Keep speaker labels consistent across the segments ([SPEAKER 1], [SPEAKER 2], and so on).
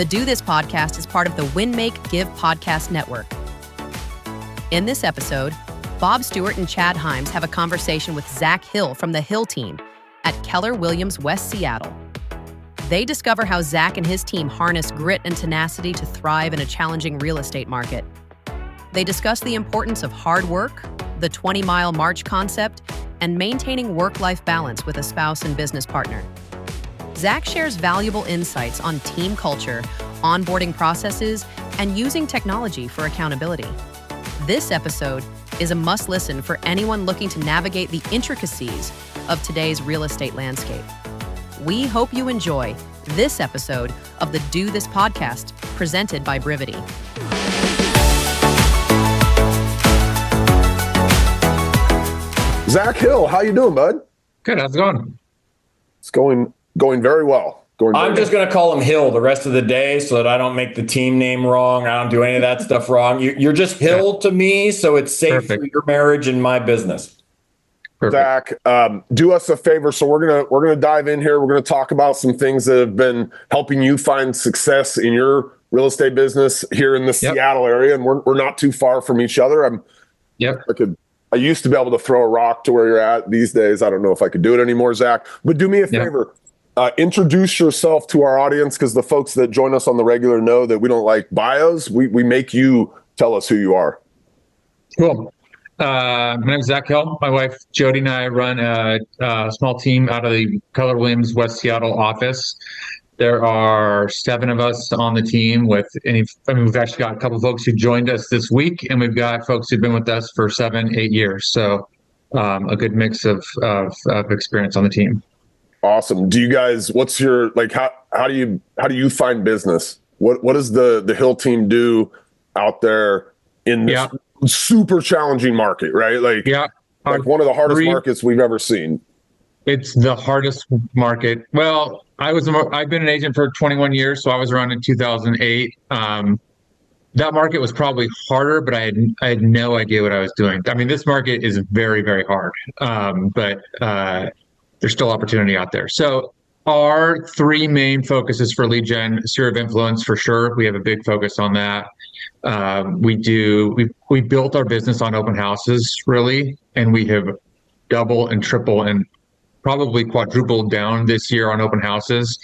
[SPEAKER 1] The Do This podcast is part of the Win, Make, Give podcast network. In this episode, Bob Stewart and Chad Hyams have a conversation with Zach Hill from the Hill team at Keller Williams West Seattle. They discover how Zach and his team harness grit and tenacity to thrive in a challenging real estate market. They discuss the importance of hard work, the 20-mile march concept, and maintaining work-life balance with a spouse and business partner. Zach shares valuable insights on team culture, onboarding processes, and using technology for accountability. This episode is a must-listen for anyone looking to navigate the intricacies of today's real estate landscape. We hope you enjoy this episode of the Do This podcast, presented by Brivity.
[SPEAKER 2] Zach Hill, how you doing, bud?
[SPEAKER 3] Good. How's it going?
[SPEAKER 2] It's going very well.
[SPEAKER 4] I'm just going to call him Hill the rest of the day so that I don't make the team name wrong. I don't do any of that stuff wrong. You're just Hill to me, so it's safe for your marriage and my business.
[SPEAKER 2] Perfect. Zach, do us a favor. So we're gonna dive in here. We're gonna talk about some things that have been helping you find success in your real estate business here in the Seattle area, and we're not too far from each other. I used to be able to throw a rock to where you're at. These days, I don't know if I could do it anymore, Zach. But do me a favor. Introduce yourself to our audience, because the folks that join us on the regular know that we don't like bios. We make you tell us who you are.
[SPEAKER 3] Cool. My name is Zach Hill. My wife, Jody, and I run a small team out of the Keller Williams West Seattle office. There are 7 of us on the team we've actually got a couple of folks who joined us this week, and we've got folks who've been with us for 7-8 years. So a good mix of experience on the team.
[SPEAKER 2] Awesome. Do you guys, what's your, how do you find business? What does the Hill team do out there in this super challenging market, right? Like one of the hardest markets we've ever seen.
[SPEAKER 3] It's the hardest market. Well, I've been an agent for 21 years, so I was around in 2008. That market was probably harder, but I had no idea what I was doing. I mean, this market is very, very hard, but there's still opportunity out there. So our 3 main focuses for lead gen: sphere of influence, for sure. We have a big focus on that. We built our business on open houses, really, and we have double and triple and probably quadrupled down this year on open houses.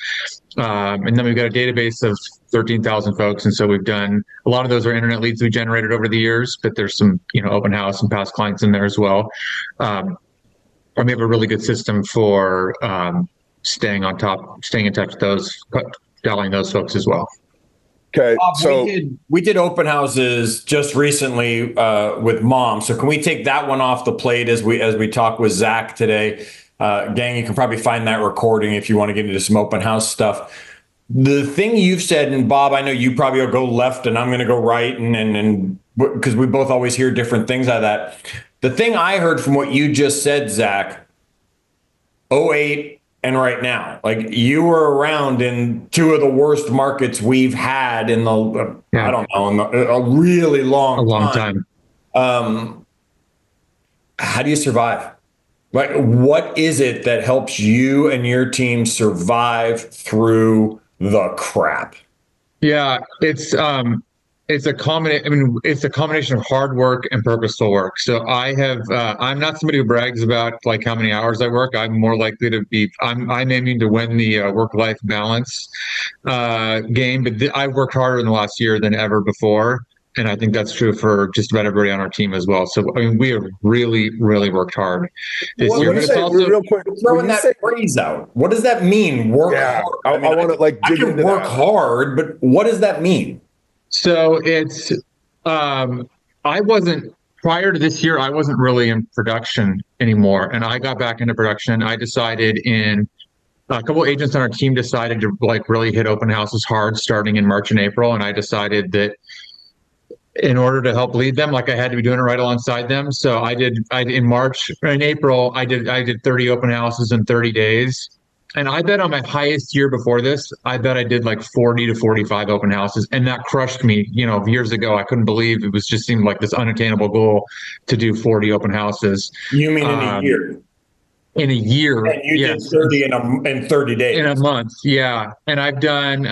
[SPEAKER 3] And then we've got a database of 13,000 folks. And so we've done, a lot of those are internet leads we generated over the years, but there's some, open house and past clients in there as well. And we have a really good system for staying in touch with those, dialing those folks as well.
[SPEAKER 2] Okay,
[SPEAKER 4] so we did open houses just recently with Mom. So can we take that one off the plate as we talk with Zach today? Gang, you can probably find that recording if you want to get into some open house stuff. The thing you've said, and Bob, I know you probably will go left and I'm going to go right, and because we both always hear different things out of that. The thing I heard from what you just said, Zach, 2008 and right now, like you were around in 2 of the worst markets we've had in the, I don't know, a really long time. How do you survive? Like, what is it that helps you and your team survive through the crap?
[SPEAKER 3] Yeah, it's a combination of hard work and purposeful work. So I'm not somebody who brags about like how many hours I work. I'm more likely to be, I'm aiming to win the work-life balance game, but I've worked harder in the last year than ever before. And I think that's true for just about everybody on our team as well. So, I mean, we have really, really worked hard this year.
[SPEAKER 2] Real quick,
[SPEAKER 4] throwing that phrase out, what does that mean? Work hard.
[SPEAKER 2] I want to dig into that.
[SPEAKER 4] Work hard, but what does that mean?
[SPEAKER 3] So it's, prior to this year, I wasn't really in production anymore. And I got back into production. I decided a couple of agents on our team decided to really hit open houses hard starting in March and April. And I decided that in order to help lead them, I had to be doing it right alongside them. So I did in April, I did 30 open houses in 30 days. And I bet on my highest year before this, I bet I did 40 to 45 open houses. And that crushed me. Years ago, I couldn't believe it just seemed like this unattainable goal to do 40 open houses.
[SPEAKER 4] You mean in a year?
[SPEAKER 3] In a year.
[SPEAKER 4] And you did 30 in 30 days.
[SPEAKER 3] In a month, yeah. And I've done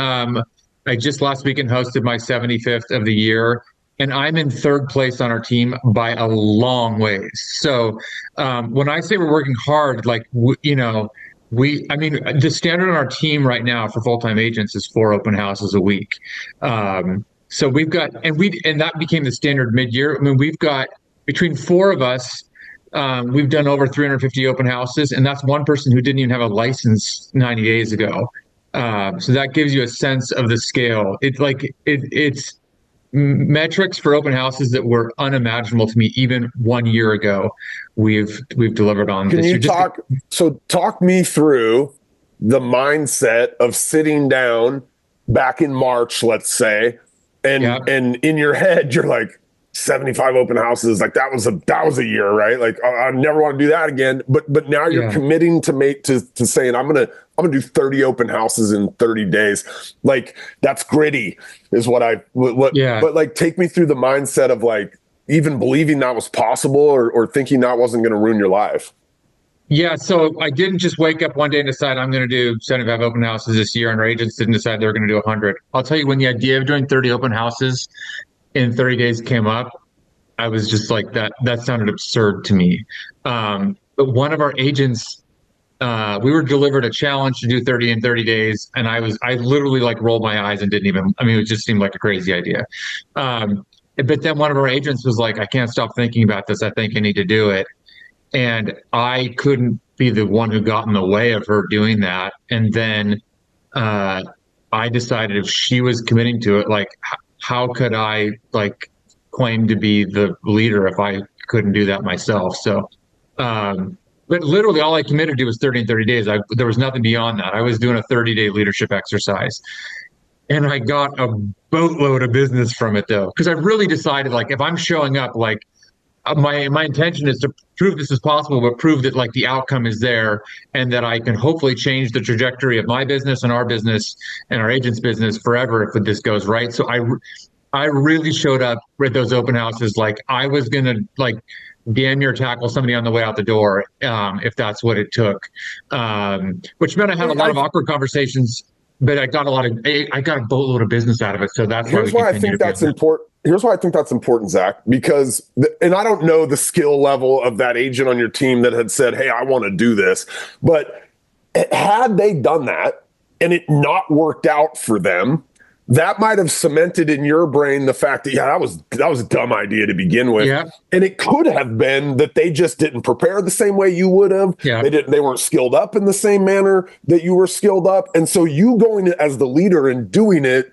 [SPEAKER 3] I just last weekend hosted my 75th of the year, and I'm in third place on our team by a long ways. So when I say we're working hard, like, I mean, the standard on our team right now for full-time agents is 4 open houses a week. So we've got, and that became the standard mid-year. I mean, we've got between 4 of us, we've done over 350 open houses, and that's one person who didn't even have a license 90 days ago. So that gives you a sense of the scale. It's metrics for open houses that were unimaginable to me even 1 year ago. We've delivered on.
[SPEAKER 2] Can you talk me through the mindset of sitting down back in March, let's say, and in your head you're like, 75 open houses, like that was a year, right? Like I never want to do that again. But now you're committing to saying I'm gonna do 30 open houses in 30 days. Like that's gritty, is But like take me through the mindset of like even believing that was possible or thinking that wasn't going to ruin your life.
[SPEAKER 3] Yeah, so I didn't just wake up one day and decide I'm going to do 75 open houses this year, and our agents didn't decide they were going to do 100. I'll tell you, when the idea of doing 30 open houses in 30 days came up, I was just like, that sounded absurd to me. But one of our agents, we were delivered a challenge to do 30 in 30 days. And I literally like rolled my eyes and it just seemed like a crazy idea. But then one of our agents was like, I can't stop thinking about this. I think I need to do it. And I couldn't be the one who got in the way of her doing that. And then I decided if she was committing to it, like, how could I like claim to be the leader if I couldn't do that myself? So, but literally all I committed to was 30 in 30 days. There was nothing beyond that. I was doing a 30-day leadership exercise, and I got a boatload of business from it though. Cause I really decided, like, if I'm showing up, like my intention is to prove this is possible, but prove that like the outcome is there and that I can hopefully change the trajectory of my business and our business and our agent's business forever if this goes right. So I really showed up with those open houses like I was going to like damn near tackle somebody on the way out the door if that's what it took, which meant I had a lot of awkward conversations, but I got a boatload of business out of it. So that's why I think that's important.
[SPEAKER 2] Here's why I think that's important, Zach, because, and I don't know the skill level of that agent on your team that had said, hey, I want to do this, but had they done that and it not worked out for them, that might have cemented in your brain the fact that, that was a dumb idea to begin with. Yeah. And it could have been that they just didn't prepare the same way you would have. Yeah. They weren't skilled up in the same manner that you were skilled up. And so you going as the leader and doing it,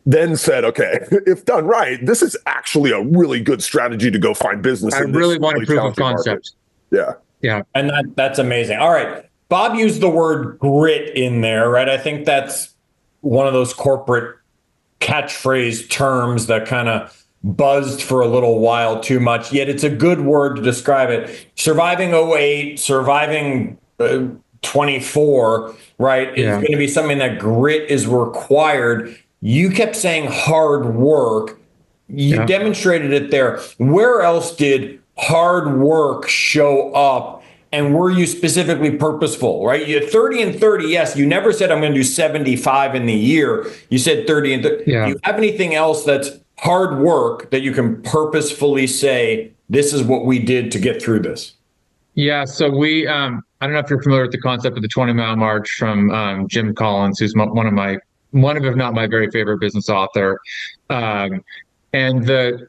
[SPEAKER 2] then said, okay, if done right, this is actually a really good strategy to go find business.
[SPEAKER 3] I really want to prove a concept.
[SPEAKER 2] Market. Yeah.
[SPEAKER 4] And that's amazing. All right. Bob used the word grit in there, right? I think that's one of those corporate catchphrase terms that kind of buzzed for a little while too much, yet it's a good word to describe it. Surviving 08, surviving 24, right, is going to be something that grit is required. You kept saying hard work. You demonstrated it there. Where else did hard work show up? And were you specifically purposeful, right? You 30 and 30, yes. You never said I'm going to do 75 in the year. You said 30 and 30. Yeah. Do you have anything else that's hard work that you can purposefully say, this is what we did to get through this?
[SPEAKER 3] Yeah. So we, I don't know if you're familiar with the concept of the 20-mile march from Jim Collins, who's one of, if not my very favorite business author. And the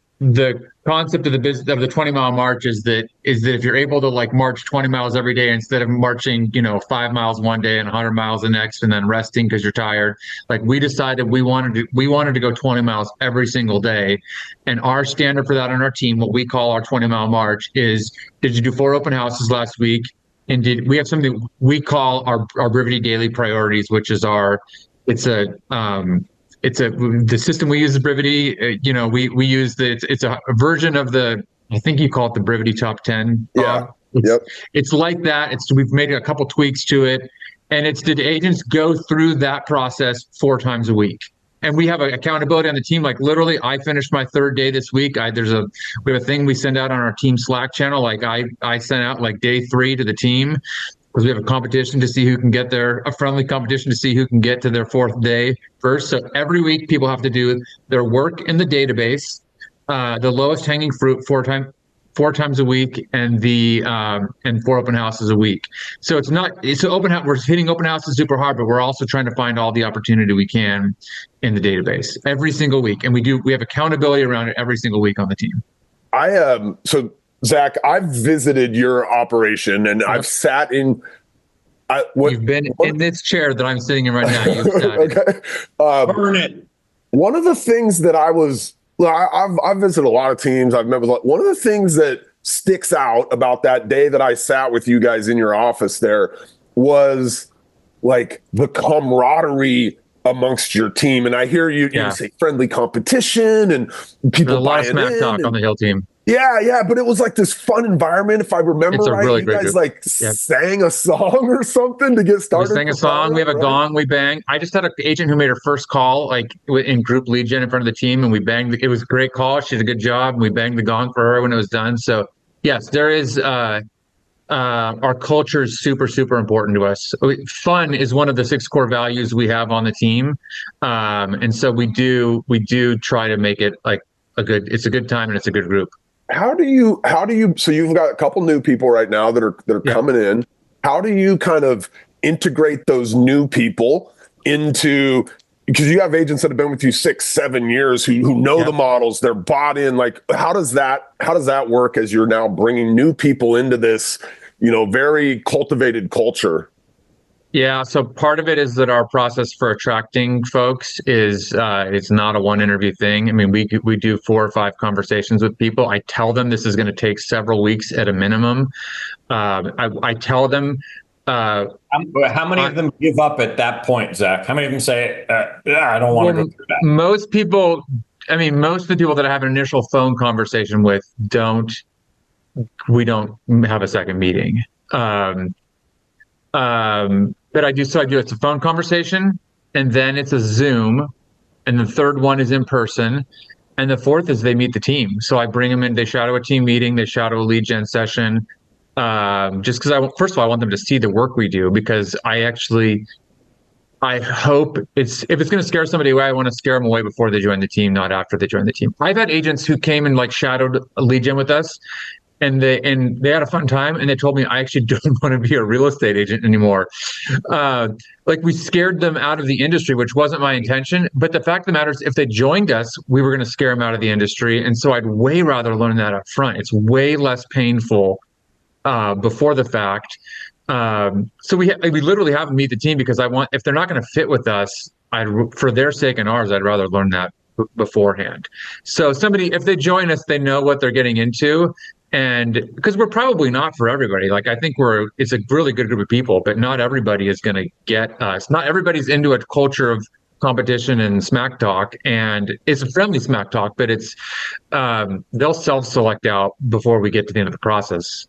[SPEAKER 3] concept of the 20-mile march is that if you're able to like march 20 miles every day instead of marching 5 miles one day and 100 miles the next and then resting because you're tired, like we decided we wanted to go 20 miles every single day. And our standard for that on our team, what we call our 20-mile march, is, did you do 4 open houses last week? And did we have something we call our Brivity daily priorities, which is the system we use is Brivity. We use it's a version of I think you call it the Brivity Top 10.
[SPEAKER 2] Yeah.
[SPEAKER 3] It's like that. We've made a couple tweaks to it, and it's did agents go through that process 4 times a week. And we have accountability on the team. Like literally, I finished my 3rd day this week. We have a thing we send out on our team Slack channel. Like I sent out like day 3 to the team. because we have a competition to see who can get there, a friendly competition to see who can get to their 4th day first. So every week people have to do their work in the database, the lowest hanging fruit four times a week, and and 4 open houses a week. So we're hitting open houses super hard, but we're also trying to find all the opportunity we can in the database every single week. And we have accountability around it every single week on the team.
[SPEAKER 2] So Zach, I've visited your operation and I've sat in.
[SPEAKER 3] You've been in this chair that I'm sitting in right now. You've sat
[SPEAKER 2] okay.
[SPEAKER 4] Burn it.
[SPEAKER 2] One of the things that I've visited a lot of teams. I've met with one of the things that sticks out about that day that I sat with you guys in your office there was like the camaraderie amongst your team. And I hear you say friendly competition and people.
[SPEAKER 3] There's a lot of smack talk on the Hill team.
[SPEAKER 2] Yeah, but it was like this fun environment. If I remember right,
[SPEAKER 3] really
[SPEAKER 2] you guys sang a song or something to get started.
[SPEAKER 3] We sang a song. We have a gong. We bang. I just had an agent who made her first call, like in group lead gen in front of the team, and we banged. It was a great call. She did a good job. And we banged the gong for her when it was done. So yes, there is. Our culture is super, super important to us. Fun is one of the 6 core values we have on the team, and so we do try to make it like it's a good time and it's a good group.
[SPEAKER 2] How do you, so you've got a couple new people right now that are coming in. How do you kind of integrate those new people into, because you have agents that have been with you 6-7 years who know the models, they're bought in. Like, how does that work as you're now bringing new people into this, very cultivated culture?
[SPEAKER 3] Yeah, so part of it is that our process for attracting folks is it's not a one interview thing. I mean, we do 4 or 5 conversations with people. I tell them this is going to take several weeks at a minimum. I tell them.
[SPEAKER 4] How many of them give up at that point, Zach? How many of them say, I don't want to go through that?
[SPEAKER 3] Most people, most of the people that I have an initial phone conversation with we don't have a second meeting. But I do it's a phone conversation, and then it's a Zoom, and the third one is in person, and the fourth is they meet the team. So I bring them in, they shadow a team meeting, they shadow a lead gen session, just because first of all, I want them to see the work we do, because I hope if it's going to scare somebody away, I want to scare them away before they join the team, not after they join the team. I've had agents who came and shadowed a lead gen with us, and they had a fun time, and they told me, I actually don't want to be a real estate agent anymore. We scared them out of the industry, which wasn't my intention. But the fact of the matter is, if they joined us, we were going to scare them out of the industry. And so I'd way rather learn that up front. It's way less painful before the fact. So we literally have them meet the team, because if they're not going to fit with us, for their sake and ours, I'd rather learn that beforehand. So if they join us, they know what they're getting into. And because we're probably not for everybody, I think it's a really good group of people, but not everybody is going to get us. Not everybody's into a culture of competition and smack talk, and it's a friendly smack talk, but it's they'll self-select out before we get to the end of the process.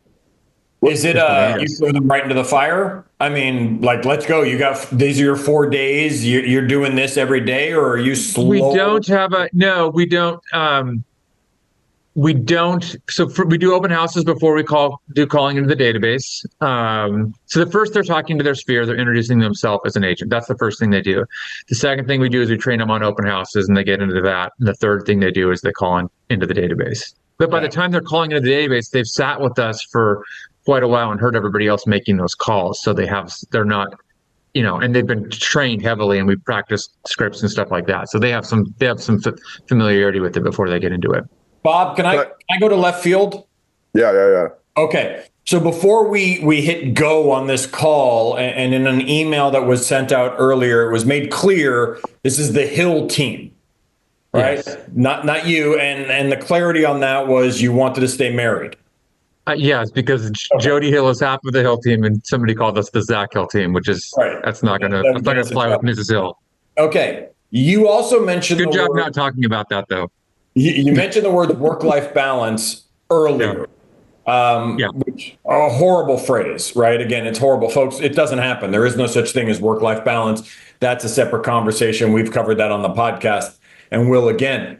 [SPEAKER 4] Is it you throw them right into the fire? Let's go. These are your 4 days. You're doing this every day, or are you slow?
[SPEAKER 3] We don't. So we do open houses before we do calling into the database. So the first, they're talking to their sphere. They're introducing themselves as an agent. That's the first thing they do. The second thing we do is we train them on open houses, and they get into that. And the third thing they do is they call into the database. But by the time they're calling into the database, they've sat with us for quite a while and heard everybody else making those calls. So they're not, and they've been trained heavily, and we practice scripts and stuff like that. So they have some familiarity with it before they get into it.
[SPEAKER 4] Bob, can I go to left field?
[SPEAKER 2] Yeah.
[SPEAKER 4] Okay. So before we hit go on this call, and in an email that was sent out earlier, it was made clear this is the Hill team, right? Yes. Not you. And the clarity on that was you wanted to stay married.
[SPEAKER 3] Yes, because Jody Hill is half of the Hill team, and somebody called us the Zach Hill team, which is that's not going to fly with Mrs. Hill. Okay.
[SPEAKER 4] You also mentioned
[SPEAKER 3] good job not talking about that, though.
[SPEAKER 4] You mentioned the word work-life balance earlier, which a horrible phrase, right? Again, it's horrible, folks. It doesn't happen. There is no such thing as work-life balance. That's a separate conversation. We've covered that on the podcast and will again.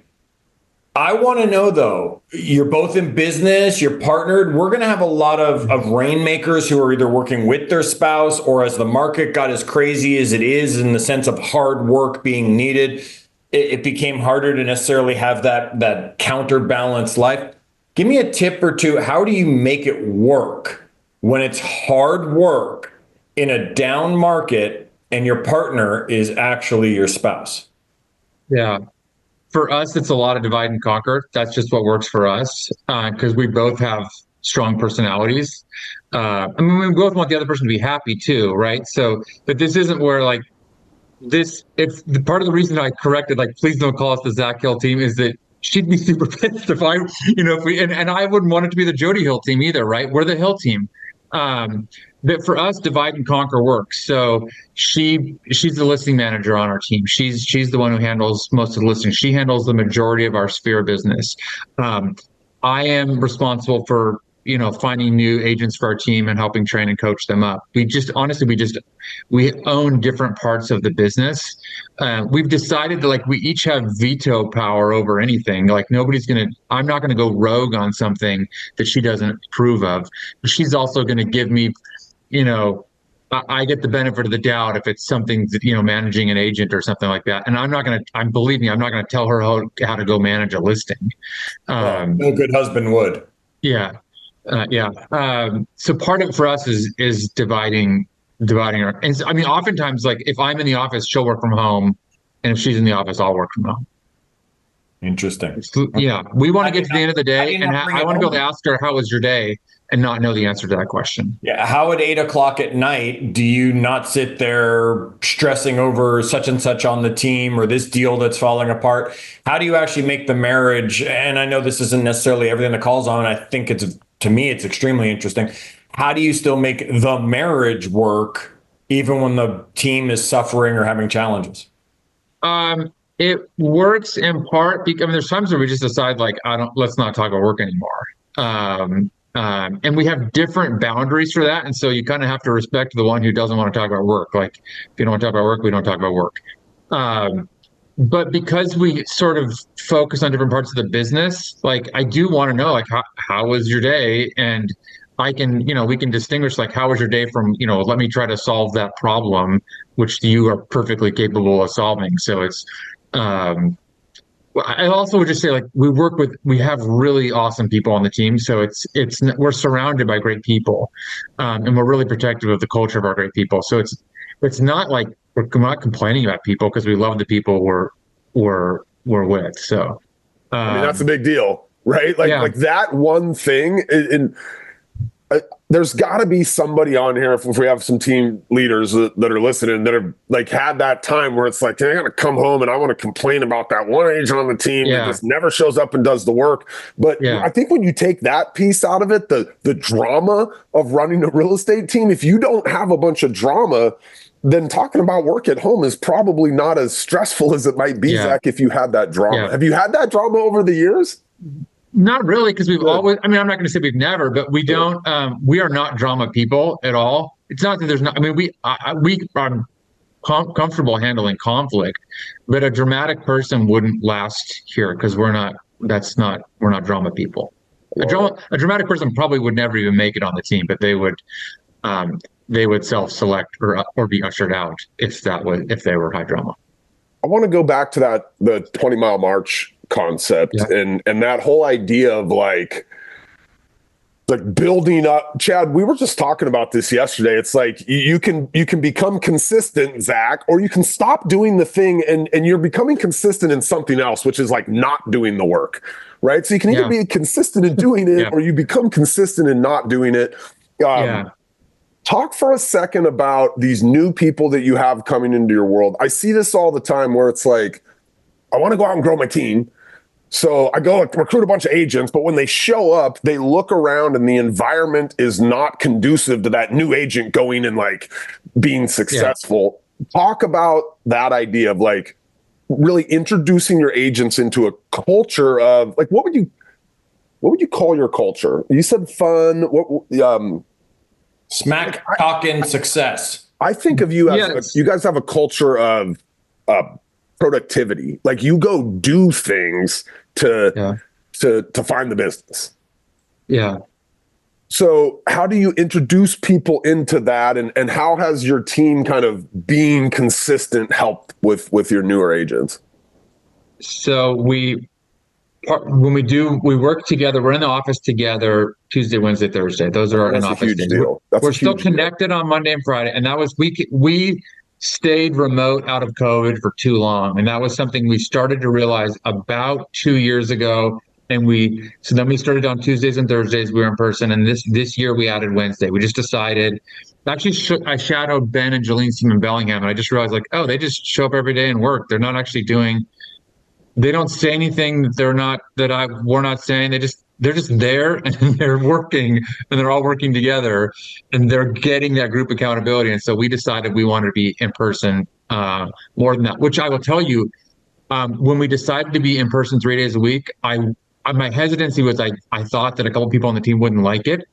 [SPEAKER 4] I want to know, though, you're both in business, you're partnered. We're going to have a lot of rainmakers who are either working with their spouse, or as the market got as crazy as it is in the sense of hard work being needed, it became harder to necessarily have that counterbalanced life. Give me a tip or two. How do you make it work when it's hard work in a down market and your partner is actually your spouse?
[SPEAKER 3] Yeah. For us, it's a lot of divide and conquer. That's just what works for us, because we both have strong personalities. I mean, we both want the other person to be happy too, right? So, but this isn't where like this. If the part of the reason I corrected, like, please don't call us the Zach Hill team, is that she'd be super pissed if I, if we, and I wouldn't want it to be the Jody Hill team either, right? We're the Hill team. But for us, divide and conquer works. So she's the listing manager on our team. She's the one who handles most of the listings. She handles the majority of our sphere of business. I am responsible for finding new agents for our team and helping train and coach them up. We own different parts of the business. We've decided that like we each have veto power over anything. Like I'm not gonna go rogue on something that she doesn't approve of. But she's also gonna give me, I get the benefit of the doubt if it's something that, managing an agent or something like that. And believe me, I'm not gonna tell her how to go manage a listing.
[SPEAKER 4] No good husband would.
[SPEAKER 3] Yeah. So part of it for us is dividing her. And so, I mean, oftentimes, like if I'm in the office, she'll work from home, and if she's in the office, I'll work from home.
[SPEAKER 4] Interesting.
[SPEAKER 3] Yeah, we want to get to the end of the day, and I want to be able to ask her, "How was your day?" and not know the answer to that question.
[SPEAKER 4] Yeah. How at 8 o'clock at night do you not sit there stressing over such and such on the team or this deal that's falling apart? How do you actually make the marriage? And I know this isn't necessarily everything that calls on. I think to me, it's extremely interesting. How do you still make the marriage work even when the team is suffering or having challenges?
[SPEAKER 3] It works in part because there's times where we just decide like, let's not talk about work anymore. And we have different boundaries for that. And so you kind of have to respect the one who doesn't want to talk about work. Like if you don't want to talk about work, we don't talk about work. But because we sort of focus on different parts of the business, like I do want to know, like, how was your day? And we can distinguish like, how was your day from, let me try to solve that problem, which you are perfectly capable of solving. So it's, I also would just say like we have really awesome people on the team. So we're surrounded by great people, and we're really protective of the culture of our great people. So it's not like we're not complaining about people because we love the people we're with. So,
[SPEAKER 2] I mean, that's a big deal, right? Like that one thing. There's got to be somebody on here, if we have some team leaders that are listening that have like had that time where it's like, I got to come home and I want to complain about that one agent on the team that just never shows up and does the work. But I think when you take that piece out of it, the drama of running a real estate team, if you don't have a bunch of drama, then talking about work at home is probably not as stressful as it might be, Zach, if you had that drama. Have you had that drama over the years?
[SPEAKER 3] Not really, because we've always, I'm not going to say we've never, but we don't, we are not drama people at all. It's not that there's not, we are comfortable handling conflict, but a dramatic person wouldn't last here because we're not drama people. A dramatic person probably would never even make it on the team, but they would self-select or be ushered out if they were high drama.
[SPEAKER 2] I want to go back to the 20-mile march concept and that whole idea of like building up. Chad, we were just talking about this yesterday. It's like you can become consistent, Zach, or you can stop doing the thing and you're becoming consistent in something else, which is like not doing the work, right? So you can either be consistent in doing it or you become consistent in not doing it. Talk for a second about these new people that you have coming into your world. I see this all the time where it's like, I want to go out and grow my team. So I go recruit a bunch of agents, but when they show up, they look around and the environment is not conducive to that new agent going and like being successful. Talk about that idea of like really introducing your agents into a culture of like, what would you call your culture? You said fun.
[SPEAKER 4] Smack talking success.
[SPEAKER 2] I think of you as you guys have a culture of productivity. Like you go do things to find the business.
[SPEAKER 3] Yeah.
[SPEAKER 2] So how do you introduce people into that, and how has your team kind of being consistent helped with your newer agents?
[SPEAKER 3] So we work together. We're in the office together Tuesday, Wednesday, Thursday. Those are our in-office days. We're still connected on Monday and Friday, and that was we stayed remote out of COVID for too long, and that was something we started to realize about 2 years ago. And then we started on Tuesdays and Thursdays. We were in person, and this year we added Wednesday. We just decided. Actually, I shadowed Ben and Jolene's team in Bellingham, and I just realized, like, oh, they just show up every day and work. They're not actually doing. They don't say anything that we're not saying. They're just there, and they're working, and they're all working together, and they're getting that group accountability. And so we decided we wanted to be in person more than that. Which I will tell you, when we decided to be in person 3 days a week, my hesitancy was I thought that a couple people on the team wouldn't like it.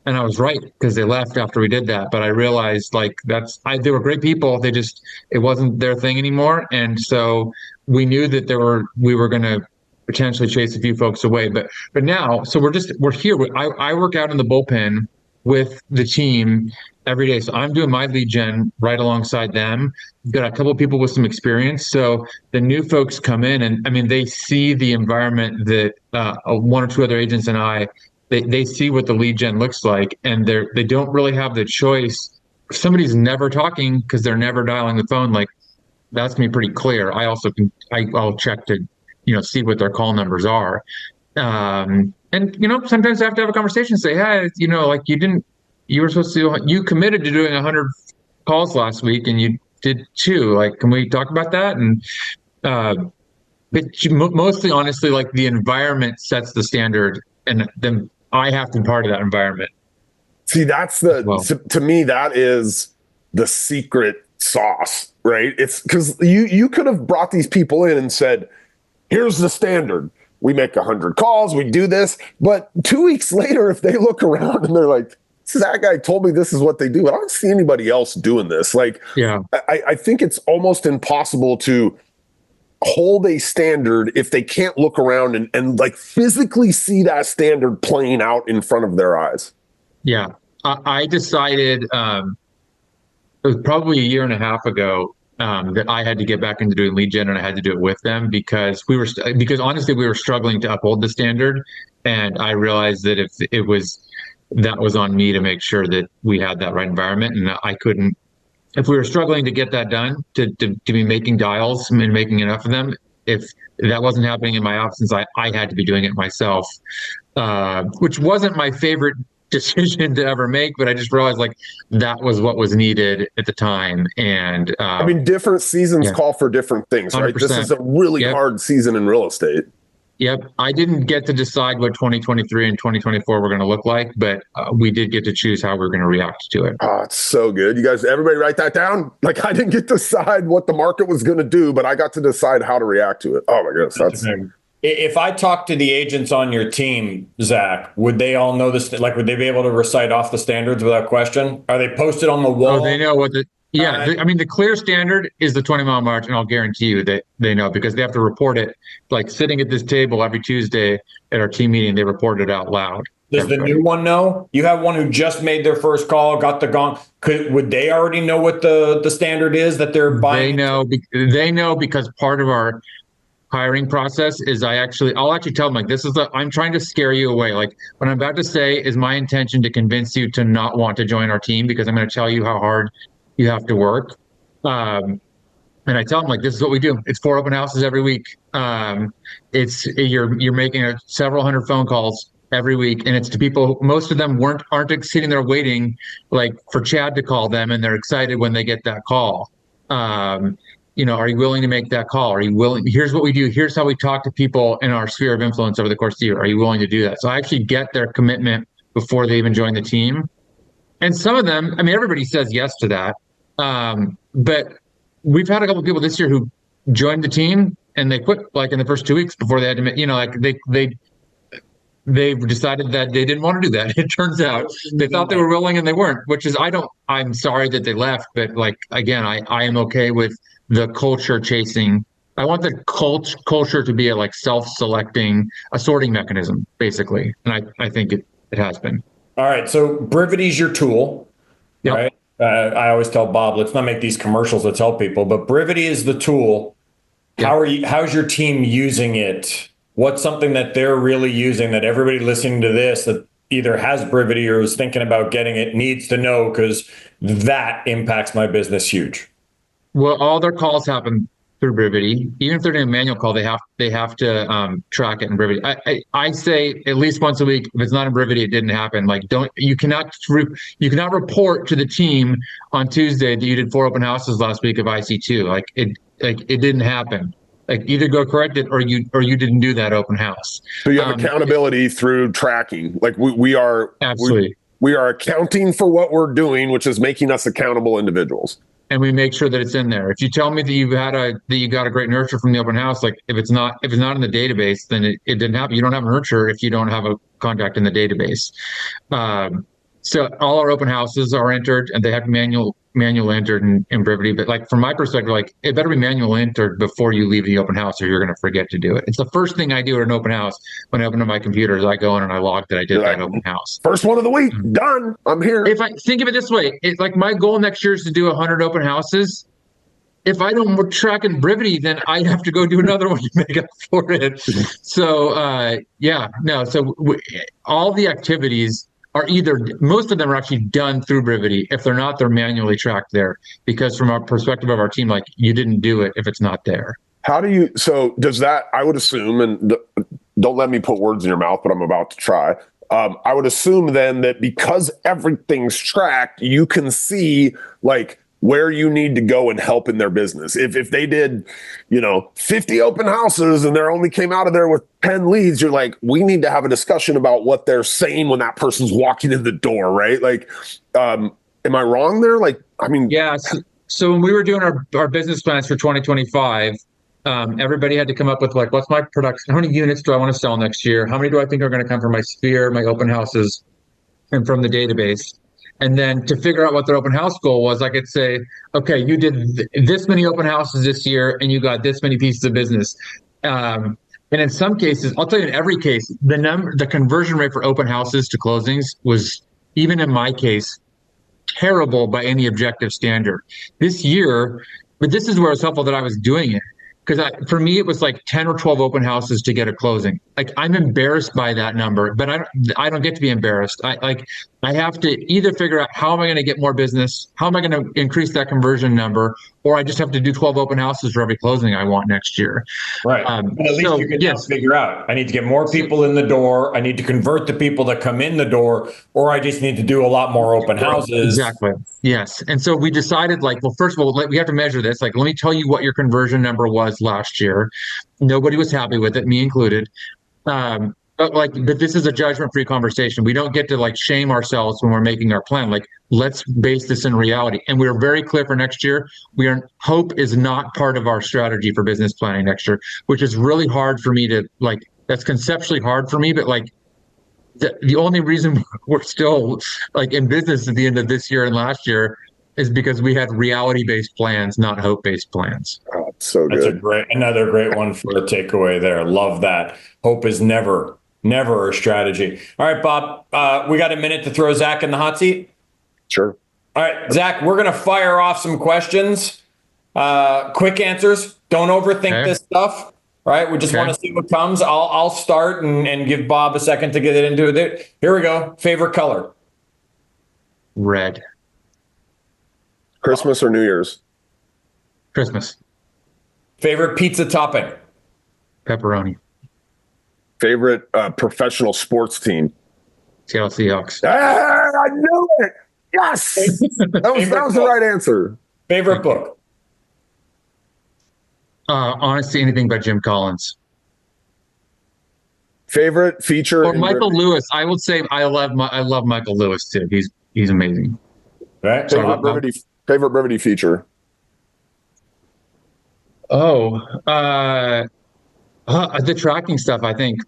[SPEAKER 3] And I was right, because they left after we did that. But I realized, like, they were great people. It wasn't their thing anymore. And so we knew that we were going to potentially chase a few folks away. But now, so we're here. I work out in the bullpen with the team every day. So I'm doing my lead gen right alongside them. We've got a couple of people with some experience. So the new folks come in, and I mean, they see the environment that one or two other agents and they see what the lead gen looks like, and they don't really have the choice. If somebody's never talking because they're never dialing the phone, like, that's me pretty clear. I also I'll check to, see what their call numbers are. And, sometimes I have to have a conversation and say, hey, like, you committed to doing 100 calls last week and you did 2. Like, can we talk about that? And, but mostly, honestly, like, the environment sets the standard, and then I have to be part of that environment.
[SPEAKER 2] See, that's to me, that is the secret sauce, right? It's because you could have brought these people in and said, here's the standard. We make 100 calls, we do this. But 2 weeks later, if they look around and they're like, that guy told me this is what they do, I don't see anybody else doing this. Like, yeah, I think it's almost impossible to hold a standard if they can't look around and like physically see that standard playing out in front of their eyes.
[SPEAKER 3] Yeah. I decided it was probably a year and a half ago that I had to get back into doing lead gen, and I had to do it with them because honestly, we were struggling to uphold the standard. And I realized that that was on me to make sure that we had that right environment. And I couldn't, if we were struggling to get that done, to be making dials and making enough of them, if that wasn't happening in my absence, I had to be doing it myself, which wasn't my favorite decision to ever make, but I just realized, like, that was what was needed at the time. And
[SPEAKER 2] I mean, different seasons call for different things, right? 100%. This is a really hard season in real estate.
[SPEAKER 3] Yep. I didn't get to decide what 2023 and 2024 were going to look like, but we did get to choose how we're going to react to it.
[SPEAKER 2] Oh, it's so good. You guys, everybody write that down. Like, I didn't get to decide what the market was going to do, but I got to decide how to react to it. Oh my goodness.
[SPEAKER 4] If I talk to the agents on your team, Zach, would they all know this? Like, would they be able to recite off the standards without question? Are they posted on the wall?
[SPEAKER 3] Oh, they know what I mean, the clear standard is the 20-mile march, and I'll guarantee you that they know, because they have to report it. Like, sitting at this table every Tuesday at our team meeting, they report it out loud.
[SPEAKER 4] Does the new one know? You have one who just made their first call, got the gong. Would they already know what the standard is that they're buying?
[SPEAKER 3] They know because part of our hiring process is I'll actually tell them, like, I'm trying to scare you away. Like, what I'm about to say is my intention to convince you to not want to join our team, because I'm going to tell you how hard you have to work. And I tell them, like, this is what we do. It's 4 open houses every week. You're making several hundred phone calls every week, and it's to people. Most of them aren't sitting there waiting, like, for Chad to call them, and they're excited when they get that call. Are you willing to make that call? Are you willing? Here's what we do. Here's how we talk to people in our sphere of influence over the course of the year. Are you willing to do that? So I actually get their commitment before they even join the team. And some of them, I mean, everybody says yes to that. But we've had a couple of people this year who joined the team and they quit, like, in the first 2 weeks before they had to, they've decided that they didn't want to do that. It turns out they thought they were willing and they weren't, which is, I'm sorry that they left, but, like, again, I am okay with the culture chasing I want the culture to be a like self-selecting, a sorting mechanism, basically. And I think it has been.
[SPEAKER 4] All right. So Brivity is your tool,
[SPEAKER 3] Yep.
[SPEAKER 4] right? I always tell Bob, let's not make these commercials that tell people, but Brivity is the tool.
[SPEAKER 3] Yep.
[SPEAKER 4] How's your team using it? What's something that they're really using that everybody listening to this that either has Brivity or is thinking about getting it needs to know, because that impacts my business huge.
[SPEAKER 3] Well, all their calls happen through Brivity. Even if they're doing a manual call, they have to track it in Brivity. I say at least once a week. If it's not in Brivity, it didn't happen. Like you cannot report to the team on Tuesday that you did 4 open houses last week of IC2. Like it didn't happen. Like either go correct it or you didn't do that open house.
[SPEAKER 2] So you have accountability through tracking. Like we are
[SPEAKER 3] absolutely
[SPEAKER 2] we are accounting for what we're doing, which is making us accountable individuals.
[SPEAKER 3] And we make sure that it's in there. If you tell me that you got a great nurture from the open house, like if it's not in the database, then it didn't happen. You don't have a nurture if you don't have a contact in the database. So all our open houses are entered, and they have manual entered in Brivity. But like from my perspective, like it better be manual entered before you leave the open house, or you're going to forget to do it. It's the first thing I do at an open house when I open up my computer is I go in and I log that I did that open house.
[SPEAKER 2] First one of the week, done. I'm here.
[SPEAKER 3] If I think of it this way, like my goal next year is to do 100 open houses. If I don't track in Brivity, then I have to go do another one to make up for it. So all the activities are most of them are actually done through Brivity. If they're not, they're manually tracked there, because from our perspective of our team, like you didn't do it if it's not there.
[SPEAKER 2] Does that, I would assume, and don't let me put words in your mouth, but I'm about to try. I would assume then that because everything's tracked, you can see like where you need to go and help in their business. If they did, 50 open houses and they only came out of there with 10 leads, you're like, we need to have a discussion about what they're saying when that person's walking in the door, right? Like, am I wrong there? Like, I mean,
[SPEAKER 3] yeah. So when we were doing our business plans for 2025, everybody had to come up with like, what's my production? How many units do I want to sell next year? How many do I think are going to come from my sphere, my open houses, and from the database? And then to figure out what their open house goal was, I could say, okay, you did this many open houses this year and you got this many pieces of business. And in some cases, I'll tell you in every case, the conversion rate for open houses to closings was, even in my case, terrible by any objective standard. This year, but this is where it's helpful that I was doing it. Because for me, it was like 10 or 12 open houses to get a closing. Like I'm embarrassed by that number, but I don't get to be embarrassed. I have to either figure out how am I going to get more business, how am I going to increase that conversion number, or I just have to do 12 open houses for every closing I want next year.
[SPEAKER 4] Right. But at least you can now figure out, I need to get more people in the door. I need to convert the people that come in the door, or I just need to do a lot more open houses.
[SPEAKER 3] Exactly. Yes. And so we decided like, well, first of all, we have to measure this. Like, let me tell you what your conversion number was last year. Nobody was happy with it, me included. But this is a judgment-free conversation. We don't get to like shame ourselves when we're making our plan. Like, let's base this in reality. And we're very clear for next year. Hope is not part of our strategy for business planning next year, which is really hard for me to like. That's conceptually hard for me, but like the only reason we're still like in business at the end of this year and last year is because we had reality-based plans, not hope-based plans.
[SPEAKER 2] Oh, so good.
[SPEAKER 4] That's another great one for a takeaway there. Love that. Hope is never a strategy. All right, Bob, we got a minute to throw Zach in the hot seat.
[SPEAKER 2] Sure.
[SPEAKER 4] All right, Zach, we're going to fire off some questions. Quick answers. Don't overthink this stuff. Right. We just want to see what comes. I'll start and give Bob a second to get it into it. Here we go. Favorite color?
[SPEAKER 3] Red.
[SPEAKER 2] Christmas or New Year's?
[SPEAKER 3] Christmas.
[SPEAKER 4] Favorite pizza topping?
[SPEAKER 3] Pepperoni.
[SPEAKER 2] Favorite professional sports team?
[SPEAKER 3] Seattle Seahawks.
[SPEAKER 2] I knew it. Yes. That was the right answer.
[SPEAKER 4] Favorite book?
[SPEAKER 3] Honestly, anything but Jim Collins.
[SPEAKER 2] Favorite feature?
[SPEAKER 3] Or Michael Lewis. I would say I love Michael Lewis too. He's amazing.
[SPEAKER 4] Right.
[SPEAKER 2] Favorite Brivity feature?
[SPEAKER 3] The tracking stuff, I think.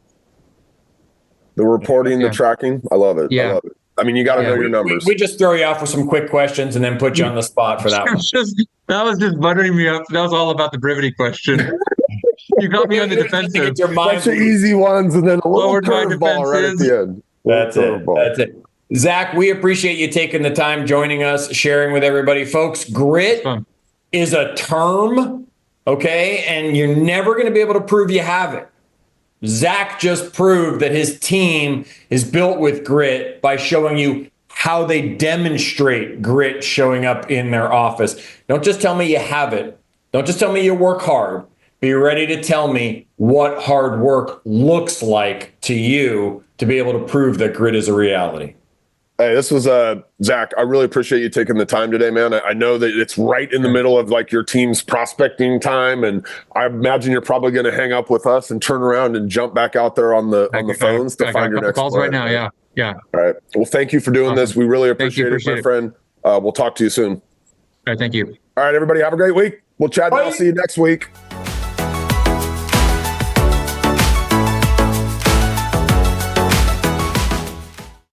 [SPEAKER 2] The reporting, the tracking. I love it.
[SPEAKER 3] Yeah.
[SPEAKER 2] I love it. I mean, you got to know your numbers.
[SPEAKER 4] We just throw you out for some quick questions and then put you on the spot for that one.
[SPEAKER 3] That was just buttering me up. That was all about the Brivity question. You got me on the defensive.
[SPEAKER 4] Your
[SPEAKER 2] bunch of easy ones and then a little curveball right at the end.
[SPEAKER 4] That's it. Zach, we appreciate you taking the time, joining us, sharing with everybody. Folks, grit is a term, okay? And you're never going to be able to prove you have it. Zach just proved that his team is built with grit by showing you how they demonstrate grit showing up in their office. Don't just tell me you have it. Don't just tell me you work hard. Be ready to tell me what hard work looks like to you to be able to prove that grit is a reality.
[SPEAKER 2] Hey, this was Zach. I really appreciate you taking the time today, man. I know that it's right in the middle of like your team's prospecting time, and I imagine you're probably going to hang up with us and turn around and jump back out there on the phones to find your next
[SPEAKER 3] calls
[SPEAKER 2] player.
[SPEAKER 3] right now. Yeah.
[SPEAKER 2] All right. Well, thank you for doing this. We really appreciate it, my friend. We'll talk to you soon.
[SPEAKER 3] All right. Thank you.
[SPEAKER 2] All right, everybody. Have a great week. We'll chat. I'll see you next week.